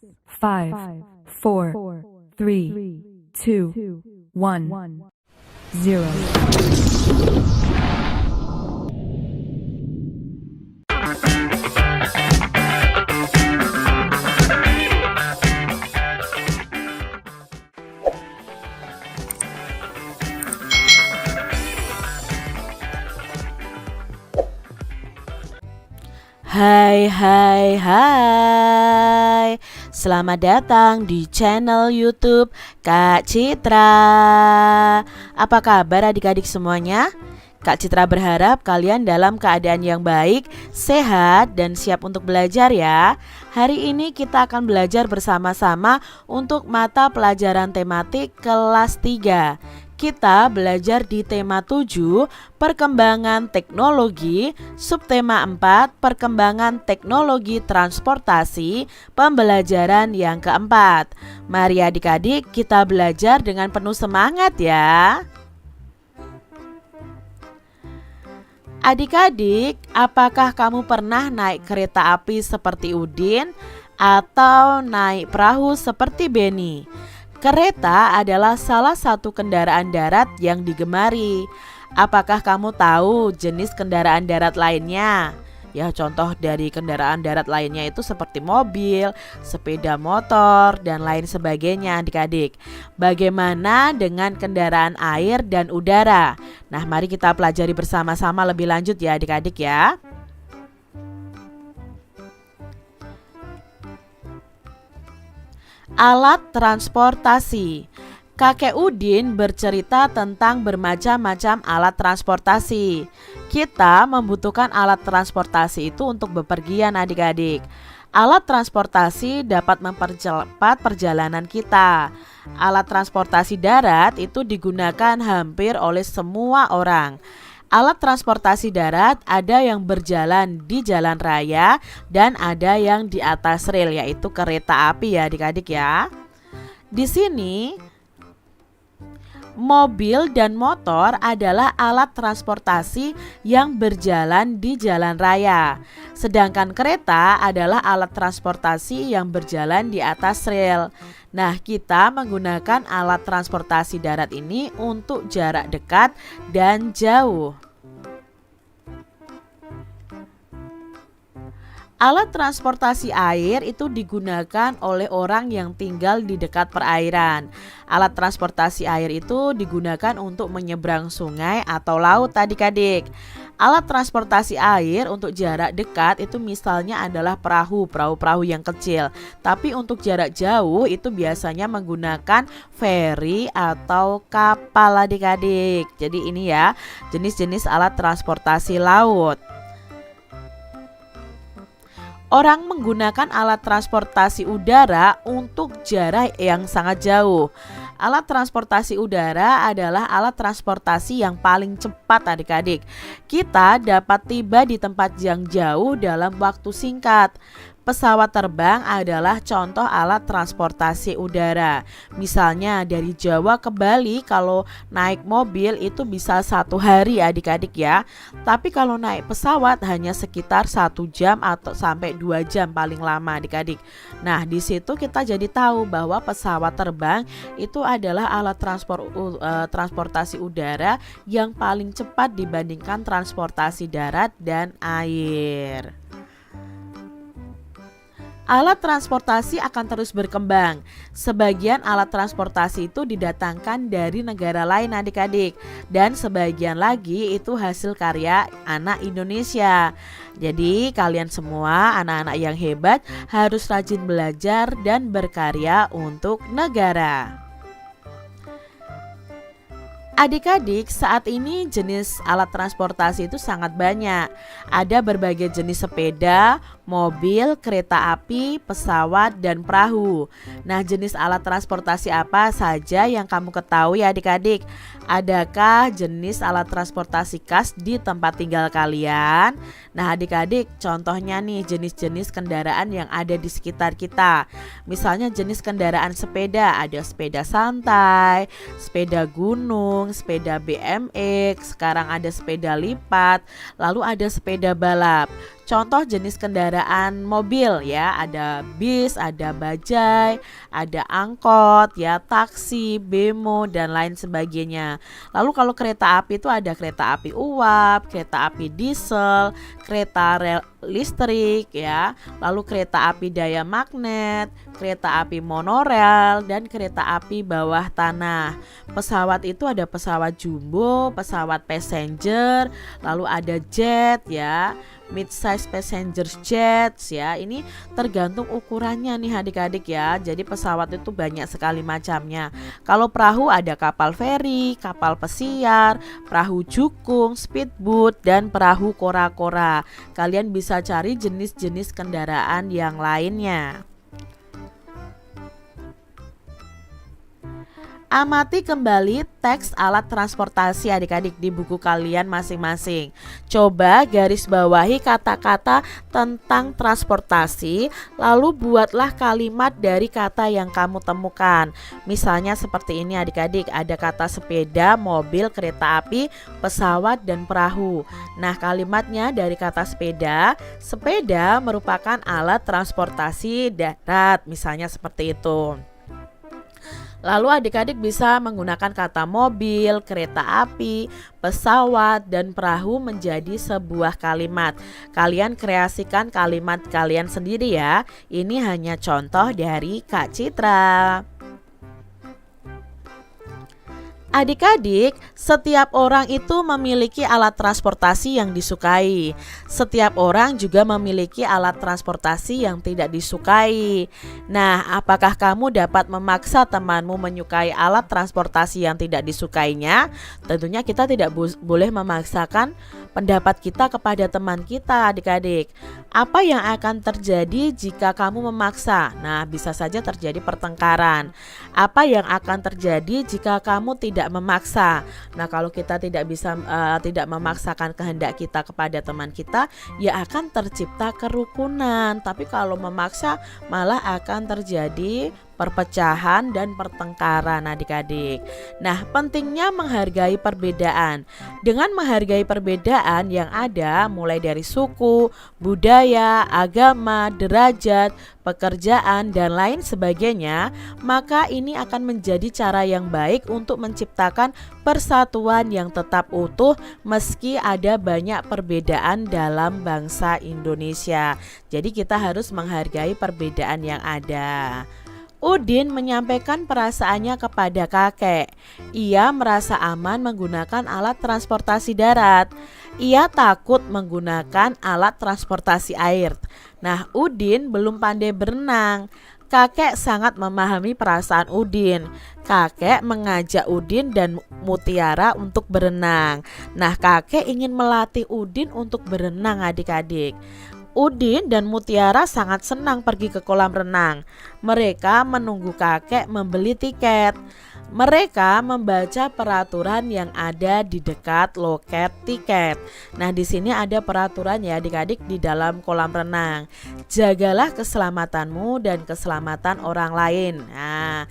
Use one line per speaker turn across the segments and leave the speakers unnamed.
5, 4, 3, 2, 1, 0.
Hai. Selamat datang di channel YouTube Kak Citra. Apa kabar adik-adik semuanya? Kak Citra berharap kalian dalam keadaan yang baik, sehat, dan siap untuk belajar ya. Hari ini kita akan belajar bersama-sama untuk mata pelajaran tematik kelas 3. Kita belajar di tema 7, perkembangan teknologi, subtema 4, perkembangan teknologi transportasi, pembelajaran yang keempat. Mari adik-adik kita belajar dengan penuh semangat ya. Adik-adik, apakah kamu pernah naik kereta api seperti Udin atau naik perahu seperti Beni? Kereta adalah salah satu kendaraan darat yang digemari. Apakah kamu tahu jenis kendaraan darat lainnya? Ya, contoh dari kendaraan darat lainnya itu seperti mobil, sepeda motor, dan lain sebagainya adik-adik. Bagaimana dengan kendaraan air dan udara? Nah, mari kita pelajari bersama-sama lebih lanjut ya adik-adik ya. Alat transportasi. Kakek Udin bercerita tentang bermacam-macam alat transportasi. Kita membutuhkan alat transportasi itu untuk bepergian adik-adik. Alat transportasi dapat mempercepat perjalanan kita. Alat transportasi darat itu digunakan hampir oleh semua orang. Alat transportasi darat ada yang berjalan di jalan raya dan ada yang di atas rel, yaitu kereta api ya adik-adik ya. Di sini mobil dan motor adalah alat transportasi yang berjalan di jalan raya. Sedangkan kereta adalah alat transportasi yang berjalan di atas rel. Nah, kita menggunakan alat transportasi darat ini untuk jarak dekat dan jauh. Alat transportasi air itu digunakan oleh orang yang tinggal di dekat perairan. Alat transportasi air itu digunakan untuk menyeberang sungai atau laut adik-adik. Alat transportasi air untuk jarak dekat itu misalnya adalah perahu yang kecil. Tapi untuk jarak jauh itu biasanya menggunakan feri atau kapal adik-adik. Jadi ini ya jenis-jenis alat transportasi laut. Orang menggunakan alat transportasi udara untuk jarak yang sangat jauh. Alat transportasi udara adalah alat transportasi yang paling cepat adik-adik. Kita dapat tiba di tempat yang jauh dalam waktu singkat. Pesawat terbang adalah contoh alat transportasi udara. Misalnya dari Jawa ke Bali kalau naik mobil itu bisa 1 hari adik-adik ya. Tapi kalau naik pesawat hanya sekitar 1 jam atau sampai 2 jam paling lama adik-adik. Nah, di situ kita jadi tahu bahwa pesawat terbang itu adalah alat transportasi udara yang paling cepat dibandingkan transportasi darat dan air. Alat transportasi akan terus berkembang. Sebagian alat transportasi itu didatangkan dari negara lain adik-adik. Dan sebagian lagi itu hasil karya anak Indonesia. Jadi kalian semua anak-anak yang hebat harus rajin belajar dan berkarya untuk negara. Adik-adik, saat ini jenis alat transportasi itu sangat banyak. Ada berbagai jenis sepeda, mobil, kereta api, pesawat, dan perahu. Nah, jenis alat transportasi apa saja yang kamu ketahui adik-adik? Adakah jenis alat transportasi khas di tempat tinggal kalian? Nah adik-adik, contohnya nih jenis-jenis kendaraan yang ada di sekitar kita. Misalnya jenis kendaraan sepeda, ada sepeda santai, sepeda gunung, sepeda BMX, sekarang ada sepeda lipat, lalu ada sepeda balap. contoh jenis kendaraan mobil ya, ada bis, ada bajai, ada angkot ya, taksi, bemo dan lain sebagainya. Lalu kalau kereta api itu ada kereta api uap, kereta api diesel, kereta rel listrik ya, lalu kereta api daya magnet, kereta api monorel dan kereta api bawah tanah. Pesawat itu ada pesawat jumbo, pesawat passenger, lalu ada jet ya, mid-size passenger jets ya. Ini tergantung ukurannya nih adik-adik ya. Jadi pesawat itu banyak sekali macamnya. Kalau perahu ada kapal feri, kapal pesiar, perahu jukung, speedboat dan perahu kora-kora. Kalian bisa cari jenis-jenis kendaraan yang lainnya. Amati kembali teks alat transportasi adik-adik di buku kalian masing-masing. Coba garis bawahi kata-kata tentang transportasi, lalu buatlah kalimat dari kata yang kamu temukan. Misalnya seperti ini adik-adik, ada kata sepeda, mobil, kereta api, pesawat, dan perahu. Nah, kalimatnya dari kata sepeda, sepeda merupakan alat transportasi darat, misalnya seperti itu. Lalu adik-adik bisa menggunakan kata mobil, kereta api, pesawat, dan perahu menjadi sebuah kalimat. Kalian kreasikan kalimat kalian sendiri ya. Ini hanya contoh dari Kak Citra. Adik-adik, setiap orang itu memiliki alat transportasi yang disukai. Setiap orang juga memiliki alat transportasi yang tidak disukai. Nah, apakah kamu dapat memaksa temanmu menyukai alat transportasi yang tidak disukainya? Tentunya kita tidak boleh memaksakan pendapat kita kepada teman kita, adik-adik. Apa yang akan terjadi jika kamu memaksa? Nah, bisa saja terjadi pertengkaran. Apa yang akan terjadi jika kamu tidak memaksa? Nah, kalau kita tidak memaksakan kehendak kita kepada teman kita, ya akan tercipta kerukunan. Tapi kalau memaksa, malah akan terjadi perpecahan dan pertengkaran adik-adik. Nah, pentingnya menghargai perbedaan. Dengan menghargai perbedaan yang ada mulai dari suku, budaya, agama, derajat, pekerjaan, dan lain sebagainya, maka ini akan menjadi cara yang baik untuk menciptakan persatuan yang tetap utuh meski ada banyak perbedaan dalam bangsa Indonesia. Jadi kita harus menghargai perbedaan yang ada. Udin menyampaikan perasaannya kepada kakek. Ia merasa aman menggunakan alat transportasi darat. Ia takut menggunakan alat transportasi air. Nah, Udin belum pandai berenang. Kakek sangat memahami perasaan Udin. Kakek mengajak Udin dan Mutiara untuk berenang. Nah, kakek ingin melatih Udin untuk berenang adik-adik. Udin dan Mutiara sangat senang pergi ke kolam renang. Mereka menunggu kakek membeli tiket. Mereka membaca peraturan yang ada di dekat loket tiket. Nah, di sini ada peraturan ya adik-adik di dalam kolam renang. Jagalah keselamatanmu dan keselamatan orang lain. Nah,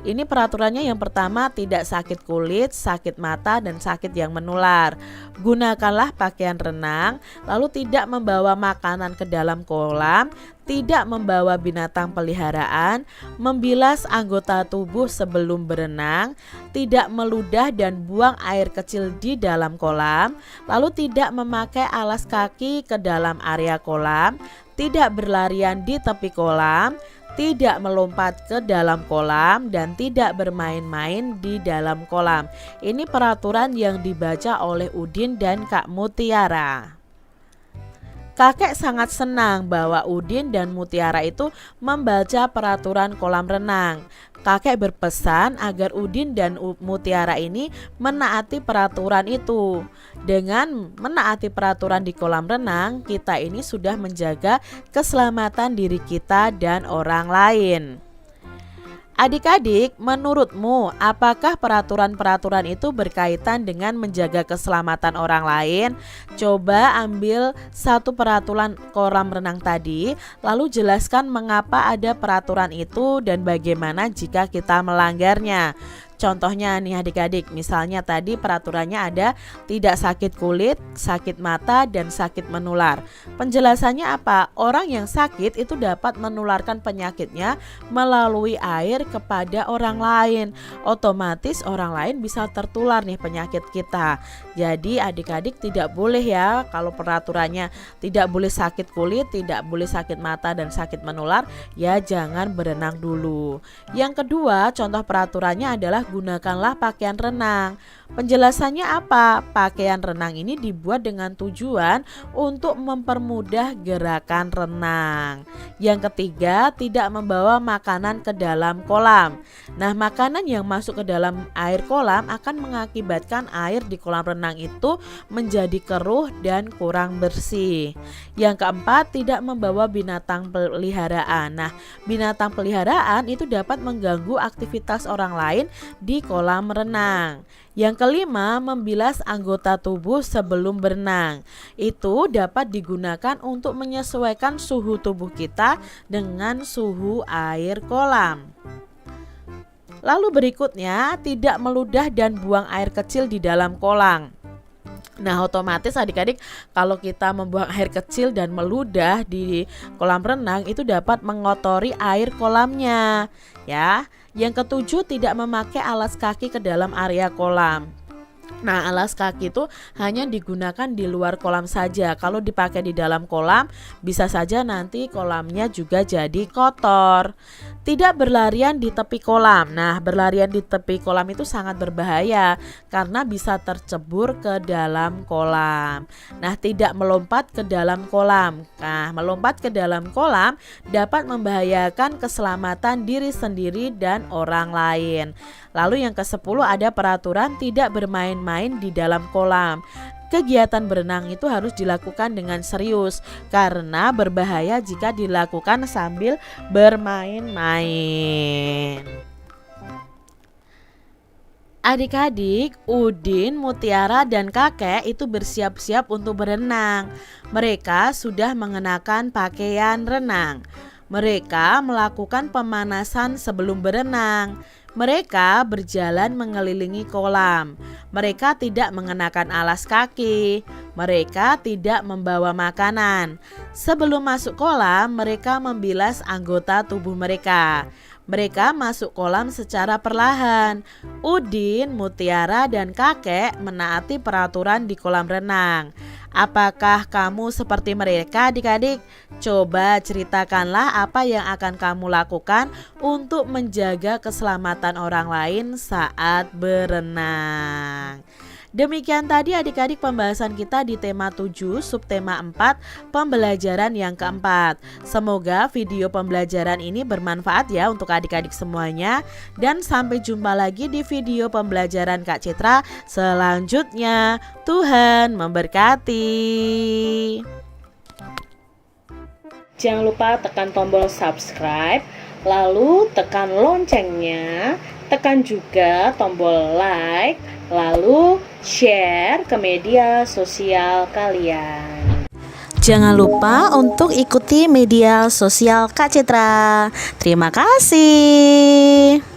ini peraturannya yang pertama, tidak sakit kulit, sakit mata, dan sakit yang menular. Gunakanlah pakaian renang, lalu tidak membawa makanan ke dalam kolam, tidak membawa binatang peliharaan, membilas anggota tubuh sebelum berenang, tidak meludah dan buang air kecil di dalam kolam, lalu tidak memakai alas kaki ke dalam area kolam, tidak berlarian di tepi kolam, tidak melompat ke dalam kolam, dan tidak bermain-main di dalam kolam. Ini peraturan yang dibaca oleh Udin dan Kak Mutiara. Kakek sangat senang bahwa Udin dan Mutiara itu membaca peraturan kolam renang. Kakek berpesan agar Udin dan Mutiara ini menaati peraturan itu. Dengan menaati peraturan di kolam renang, kita ini sudah menjaga keselamatan diri kita dan orang lain. Adik-adik, menurutmu apakah peraturan-peraturan itu berkaitan dengan menjaga keselamatan orang lain? Coba ambil satu peraturan kolam renang tadi, lalu jelaskan mengapa ada peraturan itu dan bagaimana jika kita melanggarnya. Contohnya nih adik-adik, misalnya tadi peraturannya ada tidak sakit kulit, sakit mata, dan sakit menular. Penjelasannya apa? Orang yang sakit itu dapat menularkan penyakitnya melalui air kepada orang lain. Otomatis orang lain bisa tertular nih penyakit kita. Jadi adik-adik tidak boleh ya, kalau peraturannya tidak boleh sakit kulit, tidak boleh sakit mata, dan sakit menular, ya jangan berenang dulu. Yang kedua, contoh peraturannya adalah gunakanlah pakaian renang. Penjelasannya apa? Pakaian renang ini dibuat dengan tujuan untuk mempermudah gerakan renang. Yang ketiga, tidak membawa makanan ke dalam kolam. Nah, makanan yang masuk ke dalam air kolam akan mengakibatkan air di kolam renang itu menjadi keruh dan kurang bersih. Yang keempat, tidak membawa binatang peliharaan. Nah, binatang peliharaan itu dapat mengganggu aktivitas orang lain di kolam renang. Yang kelima, membilas anggota tubuh sebelum berenang. Itu dapat digunakan untuk menyesuaikan suhu tubuh kita dengan suhu air kolam. Lalu berikutnya, tidak meludah dan buang air kecil di dalam kolam. Nah, otomatis adik-adik kalau kita membuang air kecil dan meludah di kolam renang itu dapat mengotori air kolamnya ya. Yang ketujuh, tidak memakai alas kaki ke dalam area kolam. Nah, alas kaki itu hanya digunakan di luar kolam saja. Kalau dipakai di dalam kolam, bisa saja nanti kolamnya juga jadi kotor. Tidak berlarian di tepi kolam. Nah, berlarian di tepi kolam itu sangat berbahaya karena bisa tercebur ke dalam kolam. Nah, tidak melompat ke dalam kolam. Nah, melompat ke dalam kolam dapat membahayakan keselamatan diri sendiri dan orang lain. Lalu yang ke-10 ada peraturan tidak bermain-main di dalam kolam. Kegiatan berenang itu harus dilakukan dengan serius karena berbahaya jika dilakukan sambil bermain-main. Adik-adik, Udin, Mutiara, dan kakek itu bersiap-siap untuk berenang. Mereka sudah mengenakan pakaian renang. Mereka melakukan pemanasan sebelum berenang. Mereka berjalan mengelilingi kolam. Mereka tidak mengenakan alas kaki. Mereka tidak membawa makanan. Sebelum masuk kolam, mereka membilas anggota tubuh mereka. Mereka masuk kolam secara perlahan. Udin, Mutiara, dan kakek menaati peraturan di kolam renang. Apakah kamu seperti mereka adik-adik? Coba ceritakanlah apa yang akan kamu lakukan untuk menjaga keselamatan orang lain saat berenang. Demikian tadi adik-adik pembahasan kita di tema 7 subtema 4 pembelajaran yang keempat. Semoga video pembelajaran ini bermanfaat ya untuk adik-adik semuanya. Dan sampai jumpa lagi di video pembelajaran Kak Citra selanjutnya. Tuhan memberkati. Jangan lupa tekan tombol subscribe, lalu tekan loncengnya, tekan juga tombol like, lalu share ke media sosial kalian. Jangan lupa untuk ikuti media sosial Kak Citra. Terima kasih.